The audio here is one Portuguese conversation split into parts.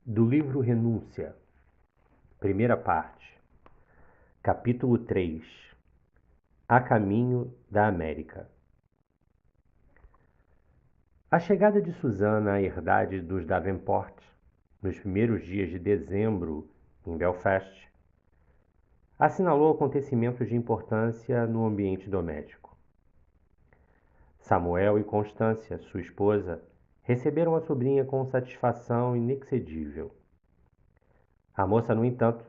Do livro Renúncia, primeira parte, capítulo 3. A caminho da América. A chegada de Susana à herdade dos Davenport, nos primeiros dias de dezembro, em Belfast, assinalou acontecimentos de importância no ambiente doméstico. Samuel e Constância, sua esposa, receberam a sobrinha com satisfação inexcedível. A moça, no entanto,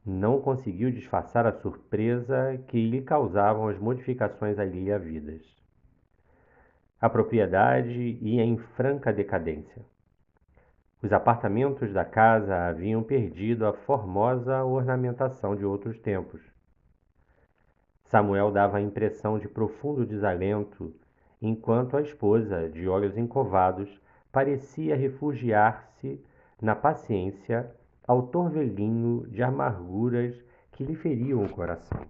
não conseguiu disfarçar a surpresa que lhe causavam as modificações ali havidas. A propriedade ia em franca decadência. Os apartamentos da casa haviam perdido a formosa ornamentação de outros tempos. Samuel dava a impressão de profundo desalento, enquanto a esposa, de olhos encovados, parecia refugiar-se na paciência ao torvelinho de amarguras que lhe feriam o coração.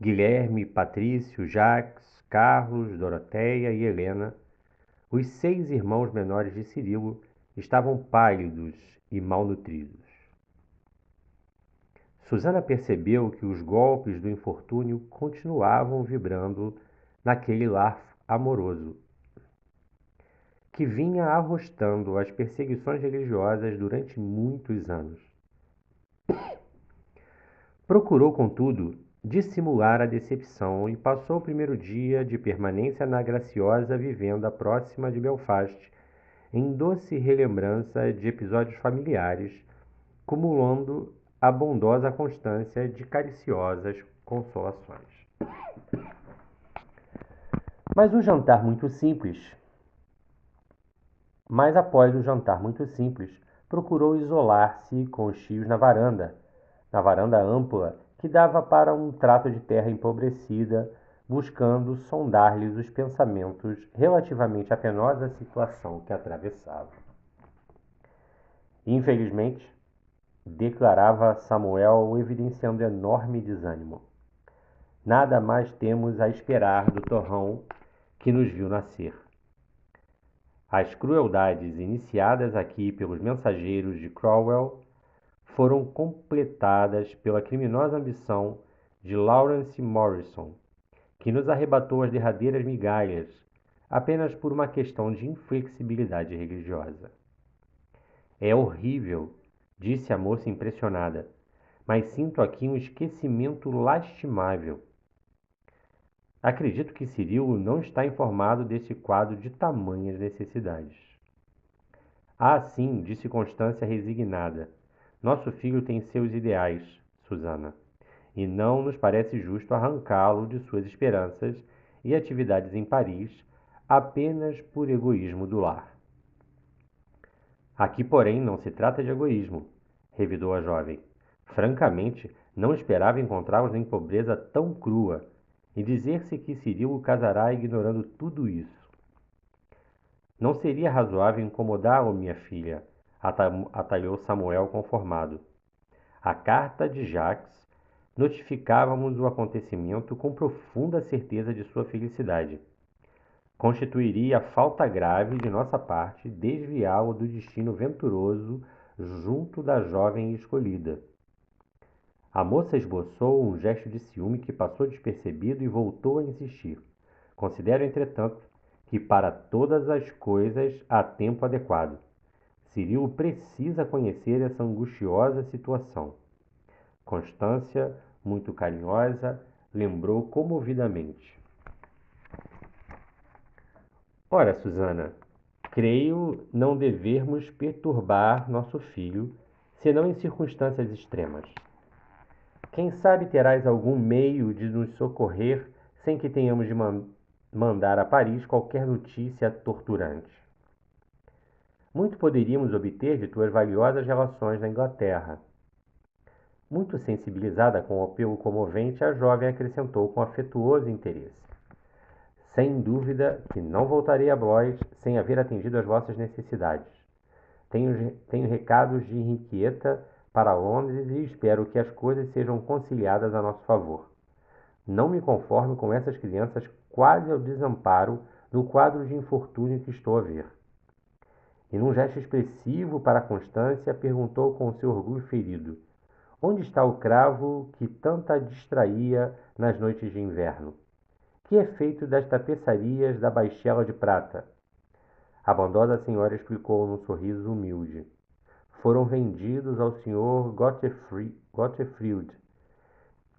Guilherme, Patrício, Jacques, Carlos, Doroteia e Helena, os 6 irmãos menores de Cirilo, estavam pálidos e malnutridos. Susana percebeu que os golpes do infortúnio continuavam vibrando naquele lar amoroso, que vinha arrostando as perseguições religiosas durante muitos anos. Procurou, contudo, dissimular a decepção e passou o primeiro dia de permanência na graciosa vivenda próxima de Belfast, em doce relembrança de episódios familiares, cumulando a bondosa constância de cariciosas consolações. Mas após o jantar muito simples, procurou isolar-se com os tios na varanda ampla que dava para um trato de terra empobrecida, buscando sondar-lhes os pensamentos relativamente à penosa situação que atravessava. Infelizmente, declarava Samuel, evidenciando enorme desânimo, nada mais temos a esperar do torrão que nos viu nascer. As crueldades iniciadas aqui pelos mensageiros de Cromwell foram completadas pela criminosa ambição de Lawrence Morrison, que nos arrebatou as derradeiras migalhas apenas por uma questão de inflexibilidade religiosa. É horrível, disse a moça impressionada, mas sinto aqui um esquecimento lastimável. Acredito que Cirilo não está informado desse quadro de tamanhas necessidades. Ah, sim, disse Constância resignada. Nosso filho tem seus ideais, Susana, e não nos parece justo arrancá-lo de suas esperanças e atividades em Paris apenas por egoísmo do lar. Aqui, porém, não se trata de egoísmo, revidou a jovem. Francamente, não esperava encontrá-los em pobreza tão crua e dizer-se que Cirilo casará ignorando tudo isso. Não seria razoável incomodá-lo, minha filha, atalhou Samuel conformado. A carta de Jacques notificava-nos o acontecimento com profunda certeza de sua felicidade. Constituiria falta grave de nossa parte desviá-lo do destino venturoso junto da jovem escolhida. A moça esboçou um gesto de ciúme que passou despercebido e voltou a insistir. Considero, entretanto, que para todas as coisas há tempo adequado. Cirilo precisa conhecer essa angustiosa situação. Constância, muito carinhosa, lembrou comovidamente. Ora, Susana, creio não devermos perturbar nosso filho, senão em circunstâncias extremas. Quem sabe terás algum meio de nos socorrer sem que tenhamos de mandar a Paris qualquer notícia torturante. Muito poderíamos obter de tuas valiosas relações na Inglaterra. Muito sensibilizada com o apelo comovente, a jovem acrescentou com afetuoso interesse. Sem dúvida que não voltarei a Blois sem haver atendido às vossas necessidades. Tenho recados de Henriqueta para Londres e espero que as coisas sejam conciliadas a nosso favor. Não me conformo com essas crianças quase ao desamparo no quadro de infortúnio que estou a ver. e num gesto expressivo para Constância, perguntou com seu orgulho ferido: onde está o cravo que tanto a distraía nas noites de inverno? Que é feito das tapeçarias da baixela de prata? A bondosa senhora explicou num sorriso humilde: foram vendidos ao Sr. Gottfried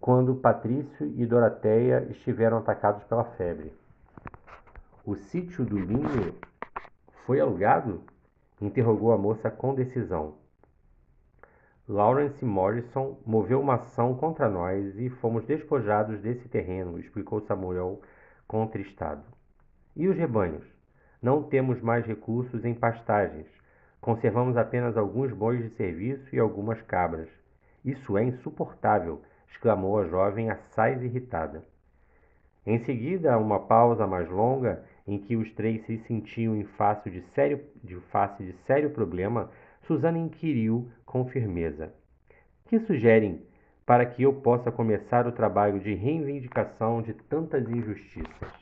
quando Patrício e Doroteia estiveram atacados pela febre. O sítio do Linho foi alugado? Interrogou a moça com decisão. Lawrence Morrison moveu uma ação contra nós e fomos despojados desse terreno, explicou Samuel contristado. E os rebanhos? Não temos mais recursos em pastagens. Conservamos apenas alguns bois de serviço e algumas cabras. Isso é insuportável, exclamou a jovem assaz irritada. Em seguida, uma pausa mais longa, em que os três se sentiam em face de sério problema, Susana inquiriu com firmeza: que sugerem para que eu possa começar o trabalho de reivindicação de tantas injustiças?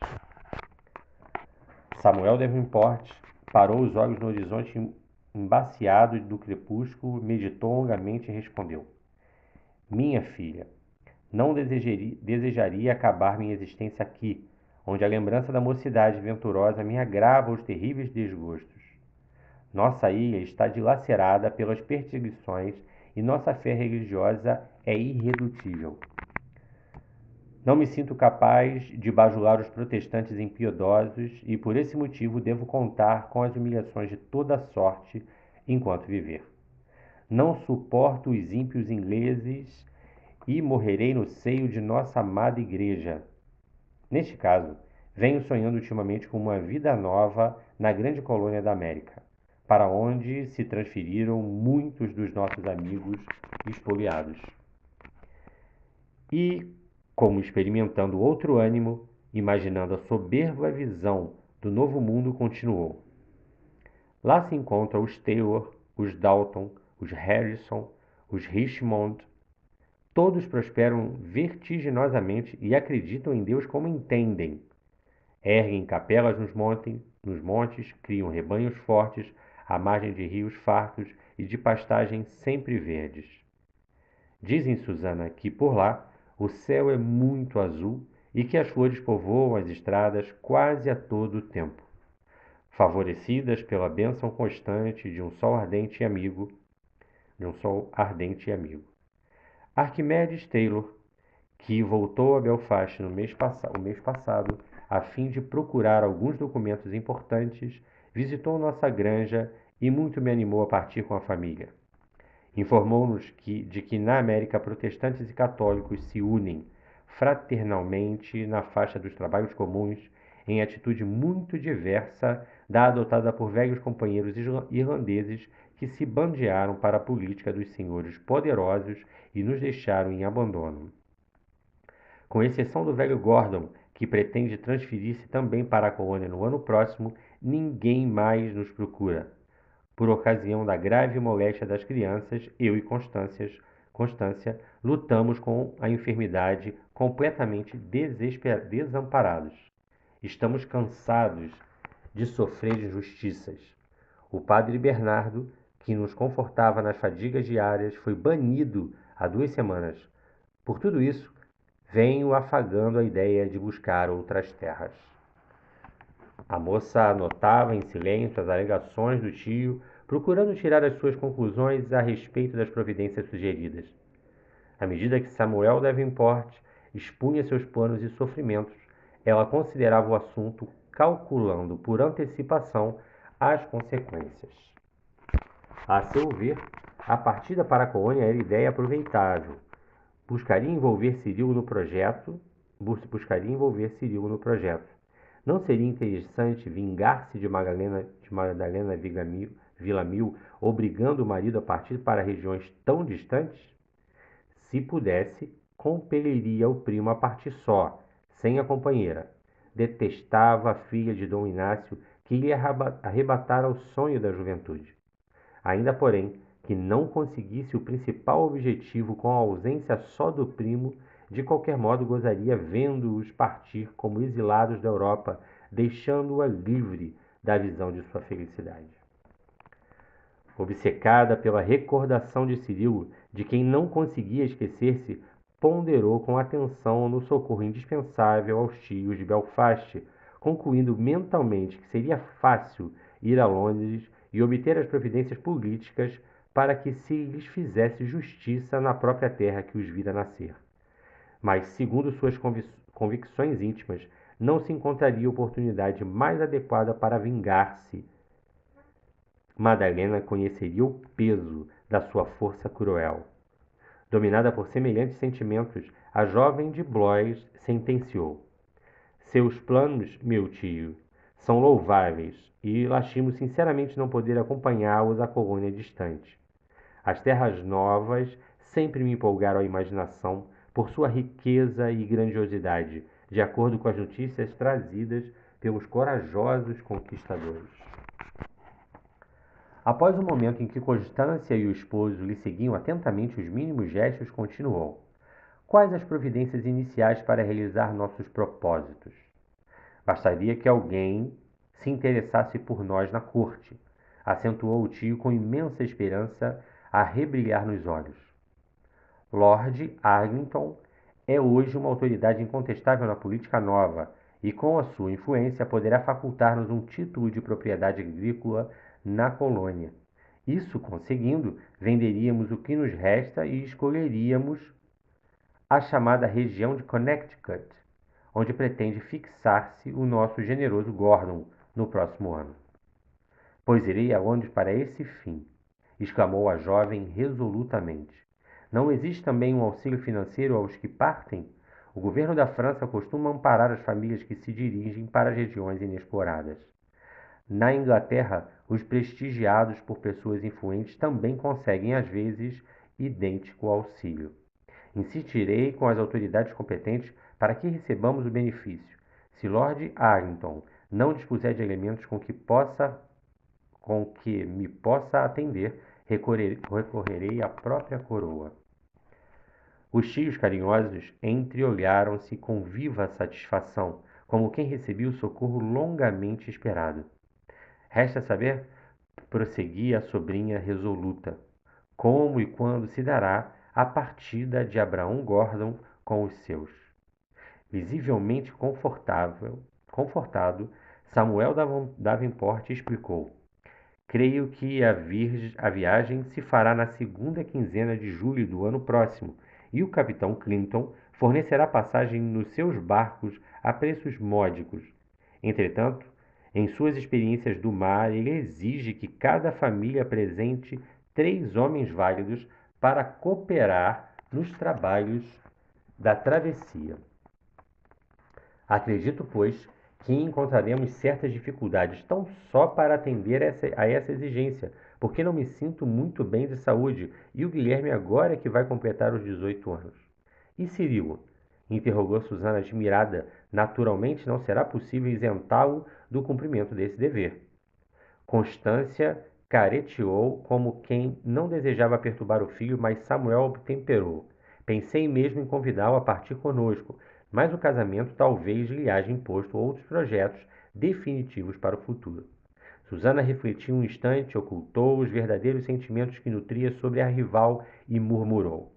Samuel Davenport parou os olhos no horizonte embaciado do crepúsculo, meditou longamente e respondeu: minha filha, não desejaria acabar minha existência aqui, onde a lembrança da mocidade venturosa me agrava os terríveis desgostos. Nossa ilha está dilacerada pelas perseguições e nossa fé religiosa é irredutível. Não me sinto capaz de bajular os protestantes impiedosos e por esse motivo devo contar com as humilhações de toda sorte enquanto viver. Não suporto os ímpios ingleses e morrerei no seio de nossa amada igreja. Neste caso, venho sonhando ultimamente com uma vida nova na grande colônia da América, para onde se transferiram muitos dos nossos amigos expoliados. E, como experimentando outro ânimo, imaginando a soberba visão do novo mundo, continuou: lá se encontram os Taylor, os Dalton, os Harrison, os Richmond. Todos prosperam vertiginosamente e acreditam em Deus como entendem. Erguem capelas nos montes, criam rebanhos fortes à margem de rios fartos e de pastagens sempre verdes. Dizem, Susana, que por lá o céu é muito azul e que as flores povoam as estradas quase a todo o tempo. Favorecidas pela bênção constante de um sol ardente e amigo, Arquimedes Taylor, que voltou a Belfast o mês passado a fim de procurar alguns documentos importantes, visitou nossa granja e muito me animou a partir com a família. Informou-nos de que na América protestantes e católicos se unem fraternalmente na faixa dos trabalhos comuns, em atitude muito diversa da adotada por velhos companheiros irlandeses que se bandearam para a política dos senhores poderosos e nos deixaram em abandono. Com exceção do velho Gordon, que pretende transferir-se também para a colônia no ano próximo, ninguém mais nos procura. Por ocasião da grave moléstia das crianças, eu e Constância lutamos com a enfermidade completamente desamparados. Estamos cansados de sofrer injustiças. O padre Bernardo, que nos confortava nas fadigas diárias, foi banido há 2 semanas. Por tudo isso, venho afagando a ideia de buscar outras terras. A moça anotava em silêncio as alegações do tio, procurando tirar as suas conclusões a respeito das providências sugeridas. À medida que Samuel Davenport expunha seus planos e sofrimentos, ela considerava o assunto, calculando por antecipação as consequências. A seu ver, a partida para a colônia era ideia aproveitável. Buscaria envolver Cirilo no projeto. Não seria interessante vingar-se de Madalena Villamil, obrigando o marido a partir para regiões tão distantes? Se pudesse, compeliria o primo a partir só, sem a companheira. Detestava a filha de Dom Inácio, que lhe arrebatara o sonho da juventude. Ainda, porém, que não conseguisse o principal objetivo com a ausência só do primo, de qualquer modo gozaria vendo-os partir como exilados da Europa, deixando-a livre da visão de sua felicidade. Obcecada pela recordação de Cirilo, de quem não conseguia esquecer-se, ponderou com atenção no socorro indispensável aos tios de Belfast, concluindo mentalmente que seria fácil ir a Londres e obter as providências políticas para que se lhes fizesse justiça na própria terra que os vira nascer. Mas, segundo suas convicções íntimas, não se encontraria oportunidade mais adequada para vingar-se. Madalena conheceria o peso da sua força cruel. Dominada por semelhantes sentimentos, a jovem de Blois sentenciou: seus planos, meu tio, são louváveis e lastimo sinceramente não poder acompanhá-los à colônia distante. As terras novas sempre me empolgaram a imaginação por sua riqueza e grandiosidade, de acordo com as notícias trazidas pelos corajosos conquistadores. Após o momento em que Constância e o esposo lhe seguiam atentamente os mínimos gestos, continuou: quais as providências iniciais para realizar nossos propósitos? Bastaria que alguém se interessasse por nós na corte, acentuou o tio com imensa esperança a rebrilhar nos olhos. Lord Arlington é hoje uma autoridade incontestável na política nova e, com a sua influência, poderá facultar-nos um título de propriedade agrícola na colônia. Isso conseguindo, venderíamos o que nos resta e escolheríamos a chamada região de Connecticut, onde pretende fixar-se o nosso generoso Gordon no próximo ano. Pois irei a Londres para esse fim, exclamou a jovem resolutamente. Não existe também um auxílio financeiro aos que partem? O governo da França costuma amparar as famílias que se dirigem para as regiões inexploradas. Na Inglaterra, os prestigiados por pessoas influentes também conseguem, às vezes, idêntico auxílio. Insistirei com as autoridades competentes para que recebamos o benefício. Se Lord Arlington não dispuser de elementos com que me possa atender, recorrerei à própria coroa. Os tios carinhosos entreolharam-se com viva satisfação, como quem recebia o socorro longamente esperado. Resta saber, prosseguia a sobrinha resoluta, como e quando se dará a partida de Abraão Gordon com os seus. Visivelmente confortado, Samuel Davenport explicou: creio que a viagem se fará na segunda quinzena de julho do ano próximo, e o capitão Clinton fornecerá passagem nos seus barcos a preços módicos. Entretanto, em suas experiências do mar, ele exige que cada família apresente 3 homens válidos para cooperar nos trabalhos da travessia. Acredito, pois, que encontraremos certas dificuldades tão só para atender a essa exigência, porque não me sinto muito bem de saúde e o Guilherme agora é que vai completar os 18 anos. E Cirilo? Interrogou Susana admirada. Naturalmente não será possível isentá-lo do cumprimento desse dever. Constância careteou como quem não desejava perturbar o filho, mas Samuel obtemperou. Pensei mesmo em convidá-lo a partir conosco, mas o casamento talvez lhe haja imposto outros projetos definitivos para o futuro. Susana refletiu um instante, ocultou os verdadeiros sentimentos que nutria sobre a rival e murmurou: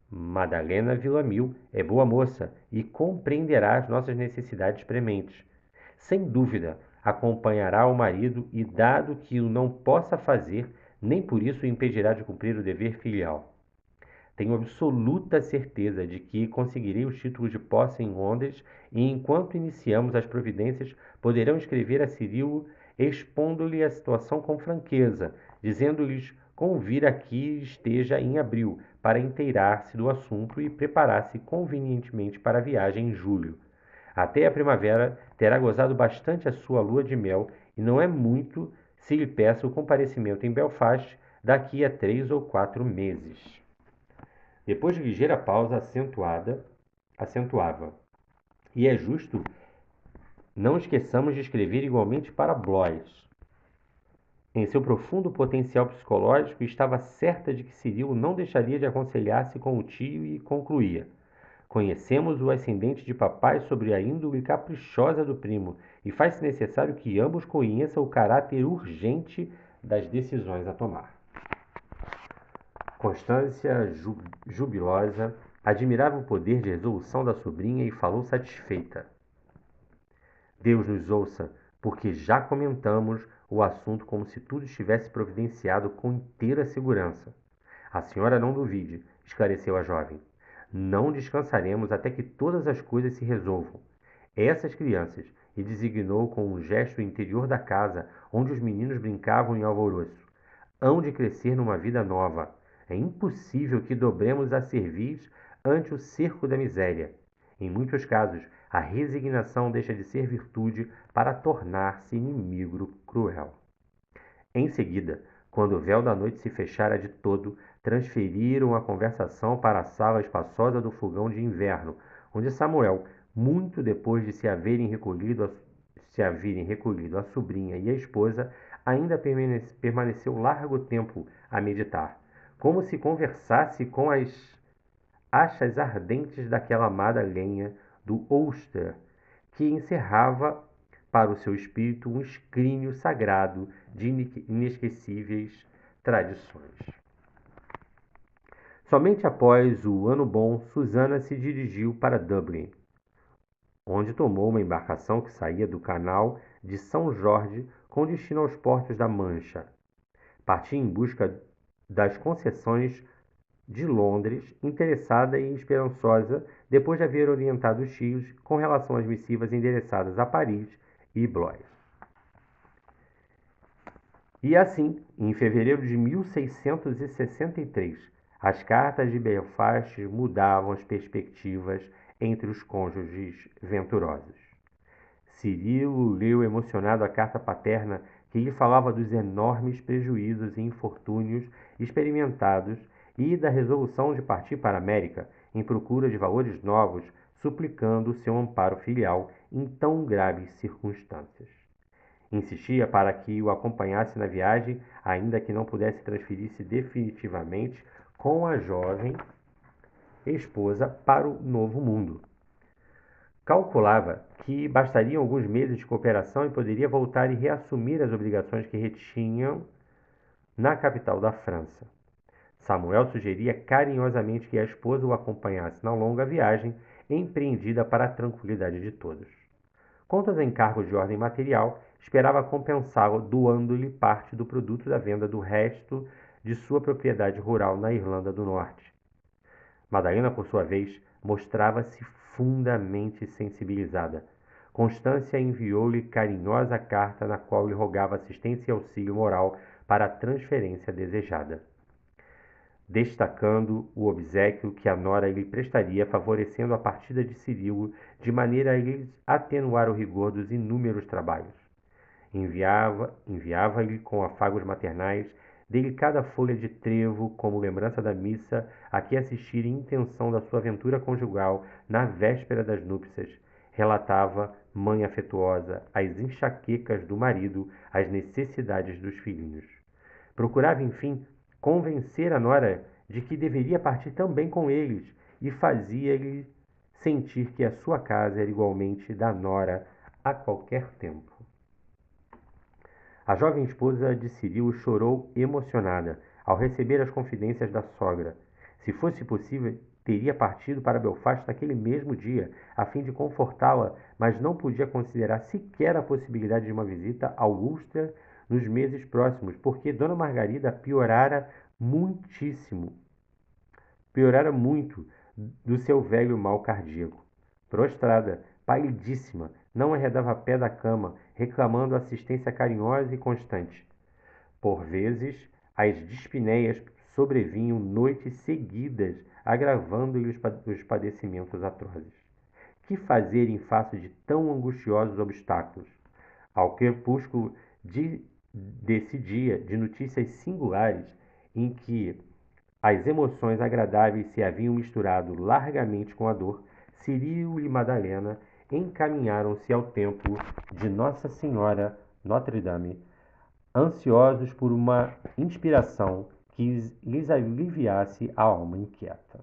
Madalena Villamil é boa moça e compreenderá as nossas necessidades prementes. Sem dúvida, acompanhará o marido e, dado que o não possa fazer, nem por isso o impedirá de cumprir o dever filial. Tenho absoluta certeza de que conseguirei os títulos de posse em Londres e, enquanto iniciamos as providências, poderão escrever a Cirilo expondo-lhe a situação com franqueza, dizendo-lhes convir aqui esteja em abril, para inteirar-se do assunto e preparar-se convenientemente para a viagem em julho. Até a primavera terá gozado bastante a sua lua de mel e não é muito se lhe peça o comparecimento em Belfast daqui a 3 ou 4 meses. Depois de ligeira pausa acentuava: e é justo, não esqueçamos de escrever igualmente para Blois. Em seu profundo potencial psicológico, estava certa de que Cirilo não deixaria de aconselhar-se com o tio e concluía: conhecemos o ascendente de papai sobre a índole caprichosa do primo, e faz-se necessário que ambos conheçam o caráter urgente das decisões a tomar. Constância, jubilosa, admirava o poder de resolução da sobrinha e falou satisfeita. Deus nos ouça, porque já comentamos o assunto como se tudo estivesse providenciado com inteira segurança. A senhora não duvide, esclareceu a jovem. Não descansaremos até que todas as coisas se resolvam. Essas crianças, e designou com um gesto o interior da casa, onde os meninos brincavam em alvoroço, hão de crescer numa vida nova. É impossível que dobremos a cerviz ante o cerco da miséria. Em muitos casos, a resignação deixa de ser virtude para tornar-se inimigo cruel. Em seguida, quando o véu da noite se fechara de todo, transferiram a conversação para a sala espaçosa do fogão de inverno, onde Samuel, muito depois de se haverem recolhido a sobrinha e a esposa, ainda permaneceu largo tempo a meditar, como se conversasse com as achas ardentes daquela amada lenha do Ulster, que encerrava para o seu espírito um escrínio sagrado de inesquecíveis tradições. Somente após o ano bom, Susana se dirigiu para Dublin, onde tomou uma embarcação que saía do canal de São Jorge com destino aos portos da Mancha. Partia em busca das concessões de Londres, interessada e esperançosa, depois de haver orientado os tios com relação às missivas endereçadas a Paris e Blois. E assim, em fevereiro de 1663, as cartas de Belfast mudavam as perspectivas entre os cônjuges venturosos. Cirilo leu emocionado a carta paterna que lhe falava dos enormes prejuízos e infortúnios experimentados e da resolução de partir para a América em procura de valores novos, suplicando o seu amparo filial em tão graves circunstâncias. Insistia para que o acompanhasse na viagem, ainda que não pudesse transferir-se definitivamente com a jovem esposa para o Novo Mundo. Calculava que bastariam alguns meses de cooperação e poderia voltar e reassumir as obrigações que retinham na capital da França. Samuel sugeria carinhosamente que a esposa o acompanhasse na longa viagem empreendida para a tranquilidade de todos. Quanto aos encargos de ordem material, esperava compensá-lo doando-lhe parte do produto da venda do resto de sua propriedade rural na Irlanda do Norte. Madalena, por sua vez, mostrava-se fundamente sensibilizada. Constância enviou-lhe carinhosa carta na qual lhe rogava assistência e auxílio moral para a transferência desejada, destacando o obséquio que a nora lhe prestaria, favorecendo a partida de Cirilo, de maneira a lhes atenuar o rigor dos inúmeros trabalhos. Enviava-lhe com afagos maternais delicada folha de trevo como lembrança da missa a que assistira em intenção da sua aventura conjugal na véspera das núpcias. Relatava, mãe afetuosa, as enxaquecas do marido, as necessidades dos filhinhos. Procurava, enfim, convencer a nora de que deveria partir também com eles e fazia-lhe sentir que a sua casa era igualmente da nora a qualquer tempo. A jovem esposa de Cirilo chorou emocionada ao receber as confidências da sogra. Se fosse possível, teria partido para Belfast naquele mesmo dia, a fim de confortá-la, mas não podia considerar sequer a possibilidade de uma visita ao Ulster nos meses próximos, porque Dona Margarida piorara muito do seu velho mal cardíaco. Prostrada, palidíssima, não arredava pé da cama, reclamando assistência carinhosa e constante. Por vezes, as dispineias sobrevinham noites seguidas, agravando-lhe os padecimentos atrozes. Que fazer em face de tão angustiosos obstáculos? Ao crepúsculo desse dia de notícias singulares, em que as emoções agradáveis se haviam misturado largamente com a dor, Cirilo e Madalena encaminharam-se ao templo de Nossa Senhora Notre-Dame, ansiosos por uma inspiração que lhes aliviasse a alma inquieta.